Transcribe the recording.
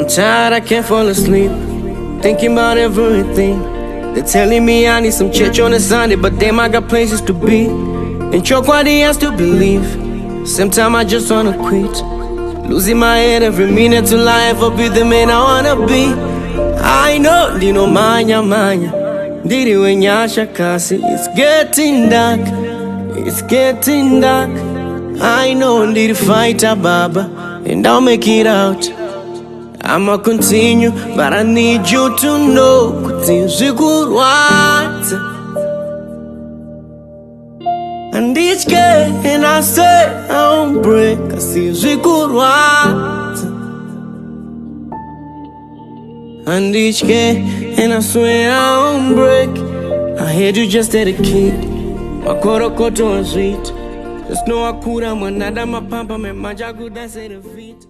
tired, I can't fall asleep, thinking about everything. They're telling me I need some church on a Sunday, but damn, I got places to be. And chokwadi I still believe. Same time I just wanna quit. Losing my head every minute to life, I'll be the man I wanna be. I know, dino manya manya, diri wenyasha kasi. It's getting dark, it's getting dark. I know, need to fight a baba, and I'll make it out. I'ma continue, but I need you to know Zvikurwadza. And each day, and I say I won't break. I see Zvikurwadza. And each day, and I swear I won't break. I heard you just had a kid. Makorokoto and sweet. Just know I could, I'm another my pampa, my majagu, that's it, a feet.